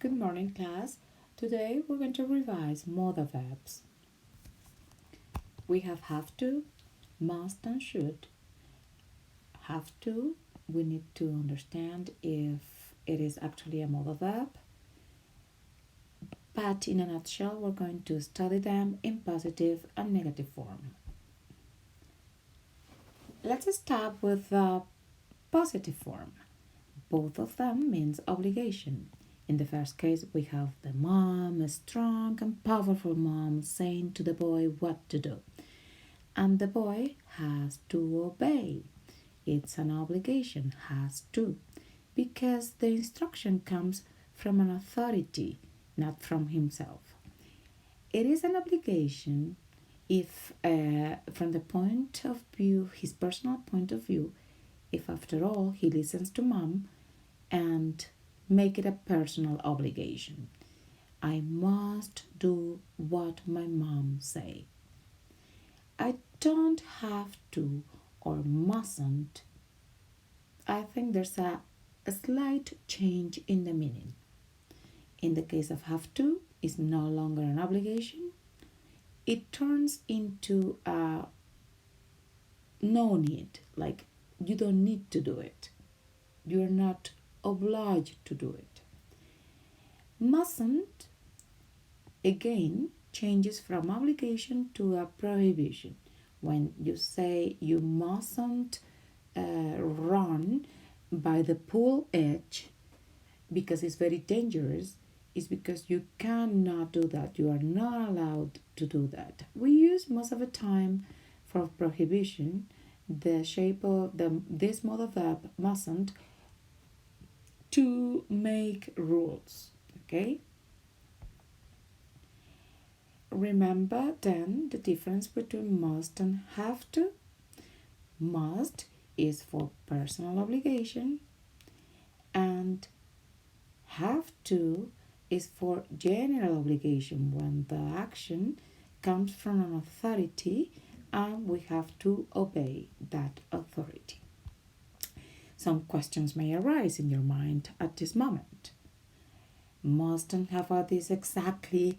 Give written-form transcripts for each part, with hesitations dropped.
Good morning, class. Today we're going to revise modal verbs. We have to, must, and should. Have to, we need to understand if it is actually a modal verb. But in a nutshell, we're going to study them in positive and negative form. Let's start with the positive form. Both of them means obligation. In the first case, we have the mom, a strong and powerful mom, saying to the boy what to do. And the boy has to obey. It's an obligation, has to, because the instruction comes from an authority, not from himself. It is an obligation if, from the point of view, his personal point of view, if after all he listens to mom and make it a personal obligation. I must do what my mom say. I don't have to or mustn't. I think there's a slight change in the meaning. In the case of have to, is no longer an obligation. It turns into a no need, like you don't need to do it. You're not obliged to do it. Mustn't, again, changes from obligation to a prohibition. When you say you mustn't run by the pool edge because it's very dangerous, is because you cannot do that. You are not allowed to do that. We use most of the time for prohibition the shape of this modal verb mustn't to make rules. Okay? Remember then the difference between must and have to. Must is for personal obligation, and have to is for general obligation when the action comes from an authority and we have to obey that authority. Some questions may arise in your mind at this moment. Must and have are these exactly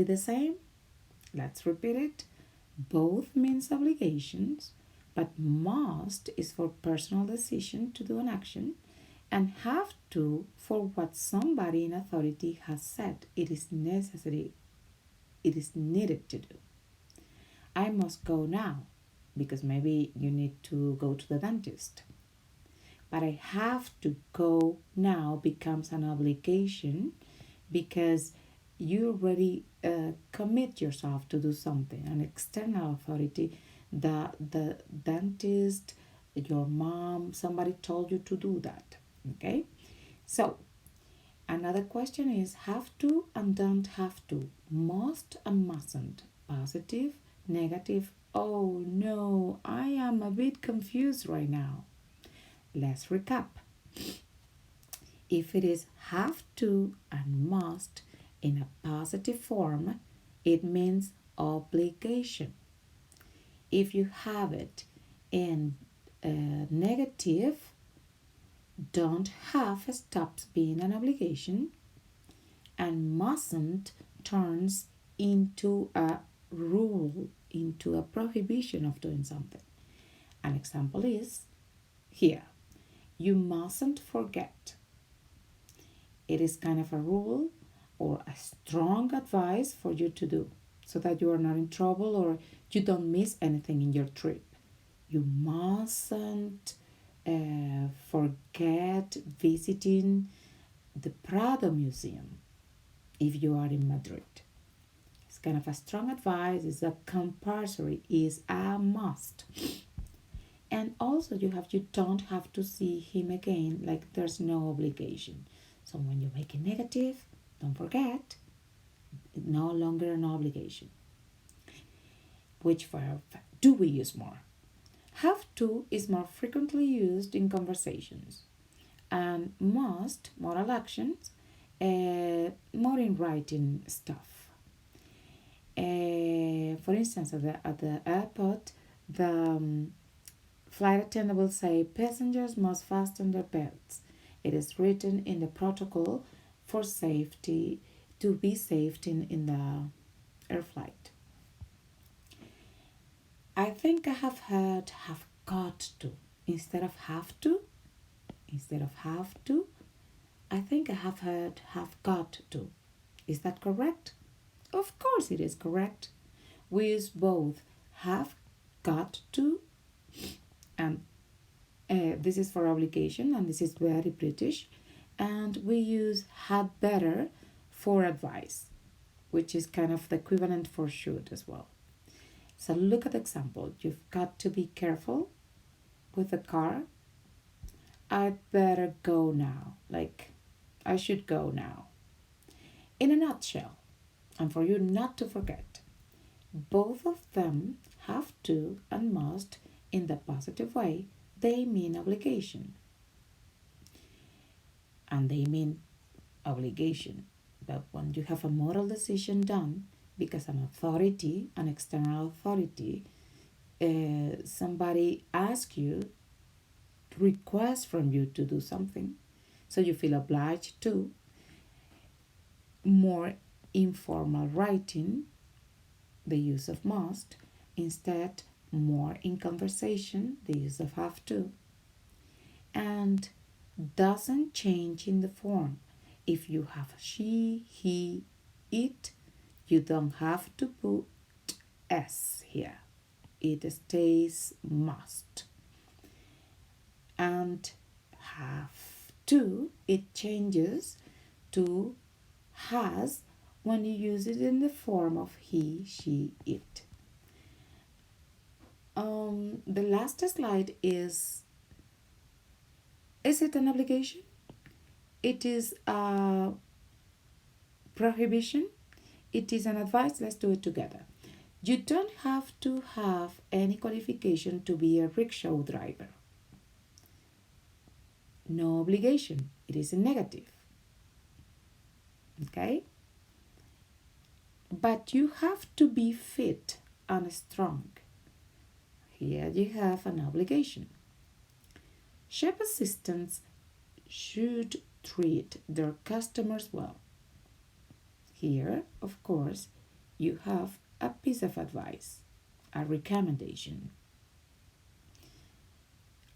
the same? Let's repeat it. Both means obligations, but must is for personal decision to do an action, and have to for what somebody in authority has said it is necessary, it is needed to do. I must go now because maybe you need to go to the dentist. But I have to go now becomes an obligation because you already commit yourself to do something. An external authority, the dentist, your mom, somebody told you to do that. Okay? So, another question is have to and don't have to, must and mustn't, positive, negative. Oh no, I am a bit confused right now. Let's recap. If it is have to and must in a positive form, it means obligation. If you have it in negative, don't have stops being an obligation, and mustn't turns into a rule, into a prohibition of doing something. An example is here. You mustn't forget. It is kind of a rule or a strong advice for you to do so that you are not in trouble or you don't miss anything in your trip. You mustn't forget visiting the Prado Museum if you are in Madrid. It's kind of a strong advice, it's a compulsory, is a must. And also you don't have to see him again, like there's no obligation. So when you make it negative, don't forget, no longer an obligation. Which verb do we use more? Have to is more frequently used in conversations, and must, modal actions, more in writing stuff. For instance, at the airport, the flight attendant will say, passengers must fasten their belts. It is written in the protocol for safety, to be safe in the air flight. I think I have heard have got to instead of have to. Instead of have to, I think I have heard have got to. Is that correct? Of course it is correct. We use both have got to, and this is for obligation, and this is very British. And we use had better for advice, which is kind of the equivalent for should as well. So look at the example. You've got to be careful with the car. I'd better go now. Like, I should go now. In a nutshell, and for you not to forget, both of them have to and must in the positive way. They mean obligation. And they mean obligation. But when you have a modal decision done, because an authority, an external authority, somebody asks you, requests from you to do something, so you feel obliged to, more informal writing, the use of must, instead more in conversation, the use of have to, and doesn't change in the form. If you have she, he, it, you don't have to put s here. It stays must. And have to, it changes to has when you use it in the form of he, she, it. The last slide is it an obligation? It is a prohibition? It is an advice. Let's do it together. You don't have to have any qualification to be a rickshaw driver. No obligation. It is a negative. Okay? But you have to be fit and strong. Here you have an obligation. Shop assistants should treat their customers well. Here, of course, you have a piece of advice, a recommendation.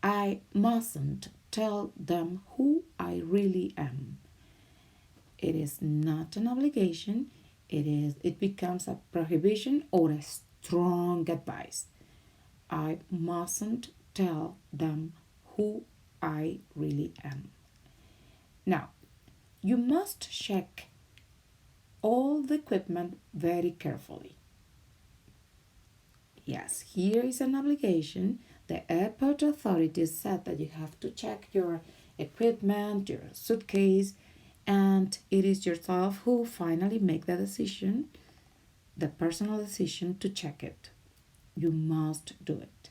I mustn't tell them who I really am. It is not an obligation. It becomes a prohibition or a strong advice. I mustn't tell them who I really am. Now, you must check all the equipment very carefully. Yes, here is an obligation. The airport authorities said that you have to check your equipment, your suitcase, and it is yourself who finally make the decision, the personal decision to check it. You must do it.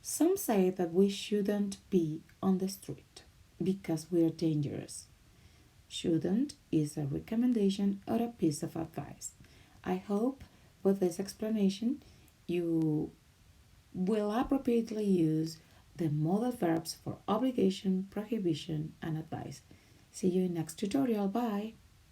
Some say that we shouldn't be on the street because we are dangerous. Shouldn't is a recommendation or a piece of advice. I hope with this explanation you will appropriately use the modal verbs for obligation, prohibition, and advice. See you in next tutorial. Bye.